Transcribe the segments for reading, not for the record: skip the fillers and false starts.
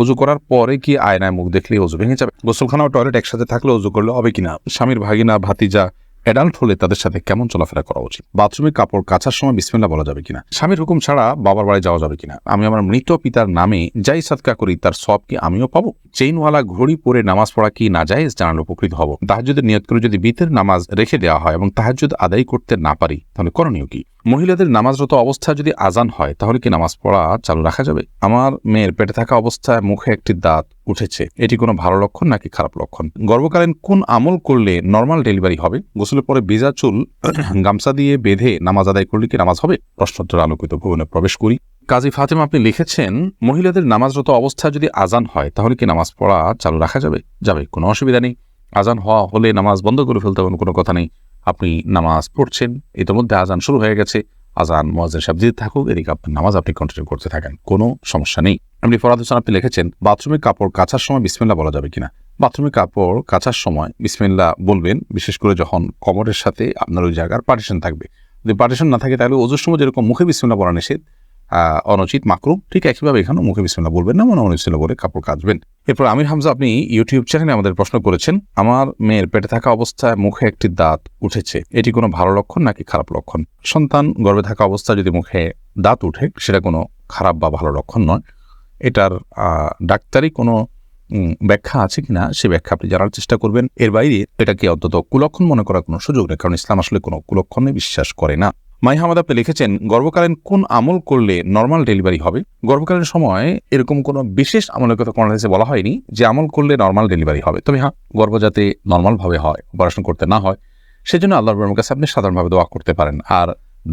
উজু করার পরে কি আয়নায় মুখ দেখলে ওযু ভেঙে যাবে? গোসলখানা ও টয়লেট একসাথে থাকলে ওযু করলে হবে কিনা? স্বামীর ভাগিনা ভাতিজা অ্যাডাল্ট হলে তাদের সাথে কেমন চলাফেরা করা উচিত? বাথরুমে কাপড় কাচার সময় বিসমিল্লাহ বলা যাবে কিনা? স্বামীর হুকুম ছাড়া বাবার বাড়ি যাওয়া যাবে কিনা? আমি আমার মৃত পিতার নামে যাই সাদকা করি তার সব কি আমিও পাবো? চেইনওয়ালা ঘড়ি পরে নামাজ পড়া কি নাজায়েজ জানালে উপকৃত হব। তাহাজ্জুদের নিয়ত করে যদি বিতের নামাজ রেখে দেওয়া হয় এবং তাহাজ্জুদ আদায় করতে না পারি তাহলে করণীয় কি? মহিলাদের নামাজরত অবস্থায় যদি আজান হয় তাহলে কি নামাজ পড়া চালু রাখা যাবে? আমার মেয়ের পেটে থাকা অবস্থায় মুখে একটি দাঁত উঠেছে, এটি কোনো ভালো লক্ষণ নাকি খারাপ লক্ষণ? গর্ভকালীন কোন আমল করলে নর্মাল ডেলিভারি হবে? গোসলের পরে ভিজা চুল গামছা দিয়ে বেঁধে নামাজ আদায় করলে কি নামাজ হবে? প্রশ্নোত্তর আলোকিত ভুবনে প্রবেশ করি। কাজী ফাতেমা আপনি লিখেছেন, মহিলাদের নামাজরত অবস্থায় যদি আজান হয় তাহলে কি নামাজ পড়া চালু রাখা যাবে? যাবে, কোনো অসুবিধা নেই। আজান হওয়া হলে নামাজ বন্ধ করে ফেলতে হবে, কোনো কথা নেই। আপনি নামাজ পড়ছেন, ইতিমধ্যে আজান শুরু হয়ে গেছে, আজান মুয়াজ্জিন সাহেব দিতে থাকুক, এদিকে আপনার নামাজ আপনি কন্টিনিউ করতে থাকেন, কোনো সমস্যা নেই। এমনি ফরহাদ হোসেন আপনি লিখেছেন, বাথরুমে কাপড় কাচার সময় বিসমিল্লাহ বলা যাবে কিনা? বাথরুমে কাপড় কাচার সময় বিসমিল্লাহ বলবেন, বিশেষ করে যখন কমরের সাথে আপনার ওই জায়গার পার্টিশন থাকবে। যদি পার্টিশন না থাকে তাহলে ওযুর সময় যেরকম মুখে বিসমিল্লাহ বলা নিষেধ, অনুচিত, মাকরুহ, ঠিক একইভাবে এখানেও মুখে বিসমিল্লাহ বলবেন না, মনে বিসমিল্লাহ বলে কাপড় কাচবেন। এরপর আমির হামজা আপনি ইউটিউব চ্যানেলে আমাদের প্রশ্ন করেছেন, আমার মেয়ের পেটে থাকা অবস্থায় মুখে একটি দাঁত উঠেছে, এটি কোনো ভালো লক্ষণ নাকি খারাপ লক্ষণ? সন্তান গর্ভে থাকা অবস্থায় যদি মুখে দাঁত উঠে সেটা কোনো খারাপ বা ভালো লক্ষণ নয়। এটার ডাক্তারি কোনো ব্যাখ্যা আছে কিনা সে ব্যাখ্যা আপনি জানার চেষ্টা করবেন। এর বাইরে এটাকে অন্তত কুলক্ষণ মনে করার কোনো সুযোগ নেই, কারণ ইসলাম আসলে কোনো কুলক্ষণে বিশ্বাস করে না। মাই হামাদ আপনি লিখেছেন, গর্ভকালীন কোন আমল করলে নর্মাল ডেলিভারি হবে? গর্ভকালীন সময় এরকম কোনো বিশেষ আমলের কথা কোরআন হাদিসে বলা হয়নি যে আমল করলে নর্মাল ডেলিভারি হবে। তবে হ্যাঁ, গর্ভ যাতে নর্মালভাবে হয়, অপারেশন করতে না হয়, সেজন্য আল্লাহর কাছে আপনি সাধারণভাবে দোয়া করতে পারেন। আর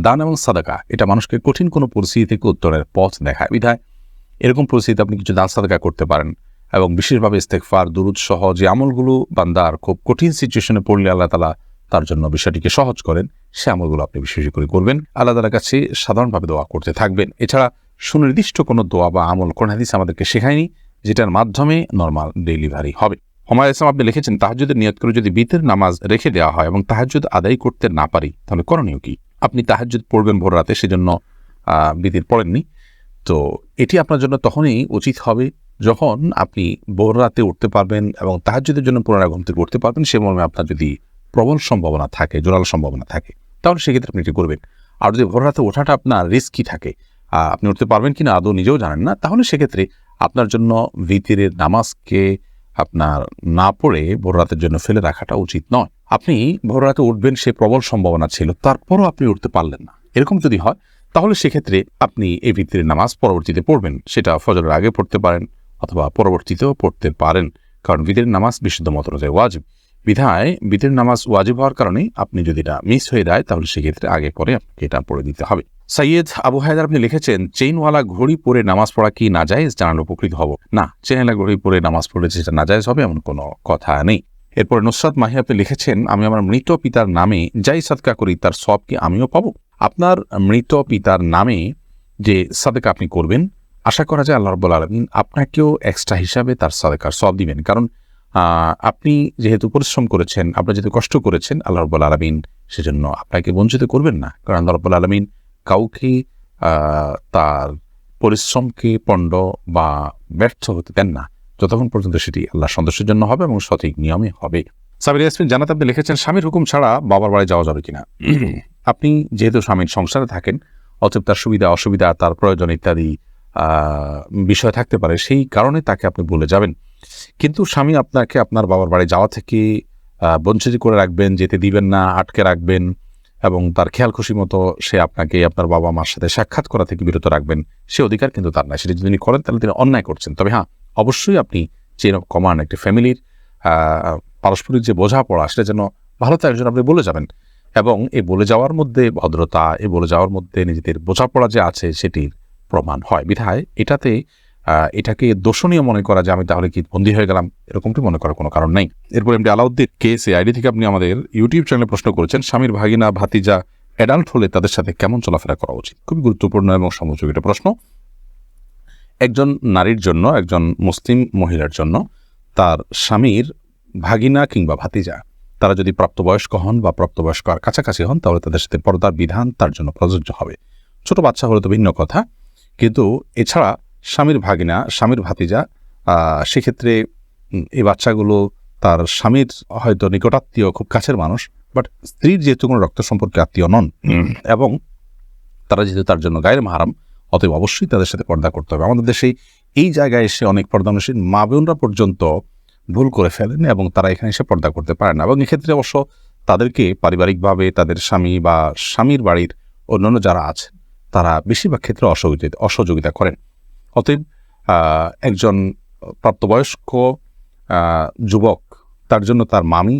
দান এবং সাদাকা এটা মানুষকে কঠিন কোনো পরিস্থিতি থেকে উত্তরের পথ দেখায়, বিধায় এরকম পরিস্থিতিতে আপনি কিছু দান সাদাকা করতে পারেন এবং বিশেষভাবে ইস্তেগফার, দুরূদ সহ যে আমলগুলো বান্দার খুব কঠিন সিচুয়েশনে পড়লে আল্লাহ তাআলা তার জন্য বিষয়টিকে সহজ করেন, সে আমলগুলো আপনি বিশেষ করে করবেন। আল্লাহ তাআলার কাছে সাধারণভাবে দোয়া করতে থাকবেন। এছাড়া সুনির্দিষ্ট কোনো দোয়া বা আমল কোরআন হাদিস আমাদেরকে শেখায়নি যেটার মাধ্যমে নর্মাল ডেলিভারি হবে। হুমায়ুন ইসলাম আপনি লিখেছেন, তাহাজ্জুদের নিয়ত করে যদি বিতের নামাজ রেখে দেওয়া হয় এবং তাহাজ্জুদ আদায় করতে না পারি তাহলে করণীয় কি? আপনি তাহাজ্জুদ পড়বেন ভোর রাতে, সেজন্য বিতির পড়েননি, তো এটি আপনার জন্য তখনই উচিত হবে যখন আপনি ভোর রাতে উঠতে পারবেন এবং তাহাজ্জুদের জন্য পুনরায় ঘুম থেকে উঠতে পারবেন। সে মর্মে আপনার যদি প্রবল সম্ভাবনা থাকে, জোরালো সম্ভাবনা থাকে, তাহলে সেক্ষেত্রে আপনি এটি করবেন। আর যদি ভোর রাতে ওঠাটা আপনার রিস্কি থাকে, আপনি উঠতে পারবেন কিনা আদৌ নিজেও জানেন না, তাহলে সেক্ষেত্রে আপনার জন্য ভিতরের নামাজকে আপনার না পড়ে ভোর রাতের জন্য ফেলে রাখাটা উচিত নয়। আপনি ভোর রাতে উঠবেন সে প্রবল সম্ভাবনা ছিল, তারপরও আপনি উঠতে পারলেন না, এরকম যদি হয় তাহলে সেক্ষেত্রে আপনি এই ভিতরের নামাজ পরবর্তীতে পড়বেন। সেটা ফজরের আগে পড়তে পারেন অথবা পরবর্তীতেও পড়তে পারেন, কারণ ভিতরের নামাজ বিশুদ্ধ মত অনুযায়ী ওয়াজিব। বিধায় ভিতরের নামাজ ওয়াজিব হওয়ার কারণে আপনি যদি এটা মিস হয়ে যায় তাহলে সেক্ষেত্রে আগে পরে আপনাকে এটা পড়ে দিতে হবে। সৈয়দ আবু হায়দার আপনি লিখেছেন, চেইনওয়ালা ঘড়ি পরে নামাজ পড়া কি নাজায়েজ জানালে উপকৃত হব। না, চেইনওয়ালা ঘড়ি পরে নামাজ পড়লে সেটা নাজায়েজ হবে এমন কোনো কথা নেই। এরপরে নুসরাত মাহি আপনি লিখেছেন, আমি আমার মৃত পিতার নামে যাই সাদকা করি তার সব কি আমিও পাবো? আপনার মৃত পিতার নামে যে সাদকা আপনি করবেন, আশা করা যায় আল্লাহ রাব্বুল আলামিন আপনাকেও এক্সট্রা হিসাবে তার সাদকার সওয়াব দিবেন। কারণ আপনি যেহেতু পরিশ্রম করেছেন, আপনি যেহেতু কষ্ট করেছেন, আল্লাহ রাব্বুল আলামিন সেজন্য আপনাকে বঞ্চিত করবেন না। কারণ আল্লাহ রাব্বুল আলামিন কাউকে তার পরিশ্রমকে পণ্ড বা ব্যর্থ হতে দেন না, যতক্ষণ পর্যন্ত সেটি আল্লাহ সন্তুষ্টির জন্য হবে এবং সঠিক নিয়মে হবে। সাবির ইয়াসমিন জান্নাত আপনি লিখেছেন, স্বামীর হুকুম ছাড়া বাবার বাড়ি যাওয়া যাবে কিনা? আপনি যেহেতু স্বামীর সংসারে থাকেন, অতএব তার সুবিধা অসুবিধা, তার প্রয়োজন ইত্যাদি বিষয় থাকতে পারে, সেই কারণে তাকে আপনি বলে যাবেন। কিন্তু স্বামী আপনাকে আপনার বাবার বাড়ি যাওয়া থেকে বঞ্চিত করে রাখবেন, যেতে দিবেন না, আটকে রাখবেন এবং তার খেয়াল খুশি মতো সে আপনাকে আপনার বাবা মার সাথে সাক্ষাৎ করা থেকে বিরত রাখবেন, সে অধিকার কিন্তু তার নাই। সেটা যদি তিনি করেন তাহলে তিনি অন্যায় করছেন। তবে হ্যাঁ, অবশ্যই আপনি চেইন অফ কমান্ড, একটি ফ্যামিলির পারস্পরিক যে বোঝাপড়া, সেটা যেন ভালো থাকে একজন আপনি বলে যাবেন এবং এই বলে যাওয়ার মধ্যে ভদ্রতা, এই বলে যাওয়ার মধ্যে নিজেদের বোঝাপড়া যে আছে সেটির প্রমাণ হয়। বিধায় এটাকে দোষণীয় মনে করা যে আমি তাহলে কি বন্দী হয়ে গেলাম, এরকমটি মনে করার কোনো কারণ নেই। এরপর এমডি আলাউদ্দিন কেএসএ আইডি থেকে আপনি আমাদের ইউটিউব চ্যানেলে প্রশ্ন করেছেন, স্বামীর ভাগিনা ভাতিজা অ্যাডাল্ট হলে তাদের সাথে কেমন চলাফেরা করা উচিত? খুবই গুরুত্বপূর্ণ এবং সমযোগী একটা প্রশ্ন। একজন নারীর জন্য, একজন মুসলিম মহিলার জন্য তার স্বামীর ভাগিনা কিংবা ভাতিজা তারা যদি প্রাপ্তবয়স্ক হন বা প্রাপ্তবয়স্ক কাছাকাছি হন, তাহলে তাদের সাথে পর্দার বিধান তার জন্য প্রযোজ্য হবে। ছোট বাচ্চা হলে তো ভিন্ন কথা, কিন্তু এছাড়া স্বামীর ভাগিনা, স্বামীর ভাতিজা সেক্ষেত্রে এই বাচ্চাগুলো তার স্বামীর হয়তো নিকটাত্মীয়, খুব কাছের মানুষ, বাট স্ত্রীর যেহেতু কোনো রক্ত সম্পর্কে আত্মীয় নন এবং তারা যেহেতু তার জন্য গায়ের মাহারাম, অতএব অবশ্যই তাদের সাথে পর্দা করতে হবে। আমাদের দেশে এই জায়গায় এসে অনেক পর্দানশীল মা বোনরা পর্যন্ত ভুল করে ফেলেন এবং তারা এখানে এসে পর্দা করতে পারে না, এবং এক্ষেত্রে অবশ্য তাদেরকে পারিবারিকভাবে তাদের স্বামী বা স্বামীর বাড়ির অন্যান্য যারা আছেন তারা বেশিরভাগ ক্ষেত্রে অসহযোগিতা করেন। অতএব একজন প্রাপ্তবয়স্ক যুবক, তার জন্য তার মামি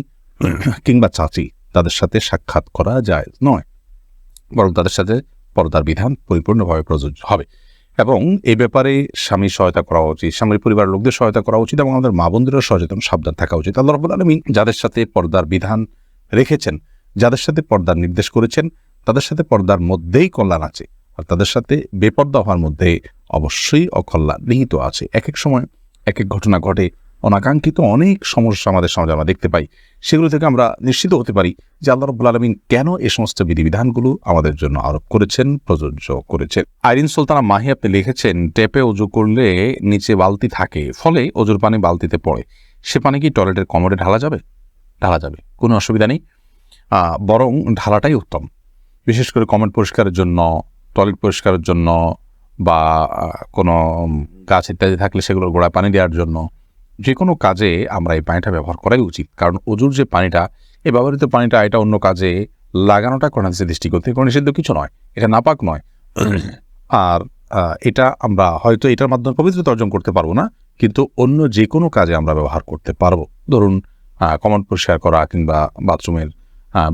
কিংবা চাচি তাদের সাথে সাক্ষাৎ করা যায় নয়, বরং তাদের সাথে পর্দার বিধান পরিপূর্ণভাবে প্রযোজ্য হবে। এবং এই ব্যাপারে স্বামীর সহায়তা করা উচিত, স্বামীর পরিবারের লোকদের সহায়তা করা উচিত, এবং আমাদের মা বোনদেরও সচেতন সাবধান থাকা উচিত। আল্লাহ রাব্বুল আলামিন যাদের সাথে পর্দার বিধান রেখেছেন, যাদের সাথে পর্দার নির্দেশ করেছেন, তাদের সাথে পর্দার মধ্যেই কল্যাণ আছে, আর তাদের সাথে বেপর্দা হওয়ার মধ্যে অবশ্যই অকল্যাণ নিহিত আছে। এক এক সময় এক এক ঘটনা ঘটে, অনাকাঙ্ক্ষিত অনেক সমস্যা আমাদের সমাজে আমরা দেখতে পাই। সেগুলো থেকে আমরা নিশ্চিত হতে পারি যে আল্লাহ রাব্বুল আলামিন কেন এই সমস্ত বিধিবিধানগুলো আমাদের জন্য আরোপ করেছেন, প্রযোজ্য করেছেন। আইরিন সুলতানা মাহি আপনি লিখেছেন, ট্যাপে অজু করলে নিচে বালতি থাকে, ফলে অজুর পানি বালতিতে পড়ে, সে পানি কি টয়লেটের কমোডে ঢালা যাবে? ঢালা যাবে, কোনো অসুবিধা নেই, বরং ঢালাটাই উত্তম। বিশেষ করে কমোড পরিষ্কারের জন্য, টয়লেট পরিষ্কারের জন্য, বা কোনো গাছ ইত্যাদি থাকলে সেগুলোর গোড়ায় পানি দেওয়ার জন্য, যে কোনো কাজে আমরা এই পানিটা ব্যবহার করাই উচিত। কারণ অজুর যে পানিটা, এই ব্যবহৃত পানিটা, এটা অন্য কাজে লাগানোটা কোরআন দৃষ্টিকোণ থেকে কোনো নিষিদ্ধ কিছু নয়, এটা নাপাক নয়। আর এটা আমরা হয়তো এটার মাধ্যমে পবিত্রতা অর্জন করতে পারবো না, কিন্তু অন্য যে কোনো কাজে আমরা ব্যবহার করতে পারবো। ধরুন কমোড পরিষ্কার করা কিংবা বাথরুমের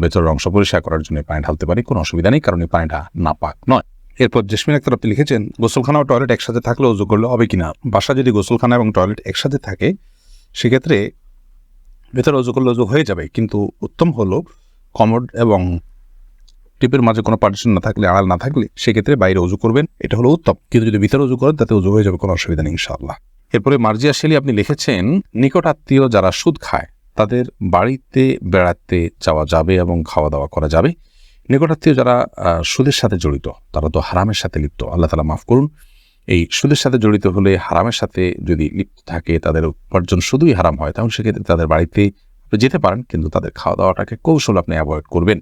ভেতরের অংশ পরিষ্কার করার জন্য পানি ঢালতে পারি, কোনো অসুবিধা নেই, কারণ এই পানিটা নাপাক নয়। এরপর জেসমিন আক্তার আপনি লিখেছেন, গোসলখানা ও টয়লেট একসাথে থাকলে অজু করলে হবে কিনা? বাসা যদি গোসলখানা এবং টয়লেট একসাথে থাকে সেক্ষেত্রে ভেতরে অজু করলে অজু হয়ে যাবে, কিন্তু উত্তম হলো কমোড এবং টিপের মাঝে কোনো পার্টিশন না থাকলে, আড়াল না থাকলে, সেক্ষেত্রে বাইরে অজু করবেন, এটা হলো উত্তম। কিন্তু যদি ভিতরে অজু করেন তাতে অজু হয়ে যাবে, কোনো অসুবিধা নেই ইনশাআল্লাহ। এরপরে মার্জিয়া শেলি আপনি লিখেছেন, নিকট আত্মীয় যারা সুদ খায় তাদের বাড়িতে বেড়াতে যাওয়া যাবে এবং খাওয়া দাওয়া করা যাবে। নিকটাত্মীয় যারা সুদের সাথে জড়িত তারা তো হারামের সাথে লিপ্ত, আল্লাহ তাআলা মাফ করুন। এই সুদের সাথে জড়িত হলে, হারামের সাথে যদি লিপ্ত থাকে, তাদের উপার্জন শুধুই হারাম হয়, তাহলে সেক্ষেত্রে তাদের বাড়িতে যেতে পারেন, কিন্তু তাদের খাওয়া দাওয়াটাকে কৌশল আপনি অ্যাভয়েড করবেন।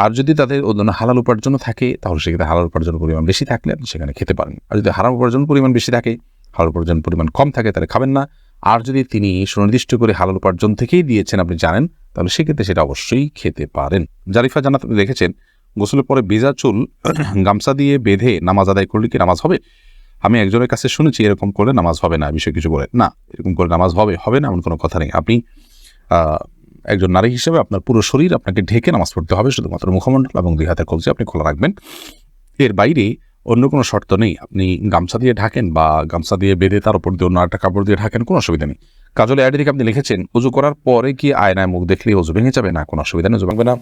আর যদি তাদের অন্য হালাল উপার্জন থাকে, তাহলে সেক্ষেত্রে হালাল উপার্জনের পরিমাণ বেশি থাকলে আপনি সেখানে খেতে পারেন। আর যদি হারাম উপার্জন পরিমাণ বেশি থাকে, হালাল উপার্জন পরিমাণ কম থাকে, তাহলে খাবেন না। আর যদি তিনি সুনির্দিষ্ট করে হালাল উপার্জন থেকেই দিয়েছেন, আপনি জানেন, তাহলে সেক্ষেত্রে সেটা অবশ্যই খেতে পারেন। জারিফা জান্নাত আপনি দেখেছেন, গোসলের পরে ভেজা চুল গামছা দিয়ে বেঁধে নামাজ আদায় করলে কি নামাজ হবে? আমি একজনের কাছে শুনেছি এরকম করলে নামাজ হবে না, বিষয় কিছু বলে না, এরকম করে নামাজ হবে না এমন কোনো কথা নেই। আপনি একজন নারী হিসেবে আপনার পুরো শরীর আপনাকে ঢেকে নামাজ পড়তে হবে, শুধুমাত্র মুখমণ্ডল এবং দুই হাতের কবজি আপনি খোলা রাখবেন, এর বাইরে অন্য কোনো শর্ত নেই। আপনি গামছা দিয়ে ঢাকেন বা গামছা দিয়ে বেঁধে তার উপর দিয়ে অন্য একটা কাপড় দিয়ে ঢাকেন, কোনো অসুবিধা নেই। কাজলে আইডি থেকে আপনি লিখেছেন, উজু করার পরে কি আয়নায় মুখ দেখলেই উজু ভেঙে যাবে? না, কোনো অসুবিধা নেই, উজু ভাঙবে না।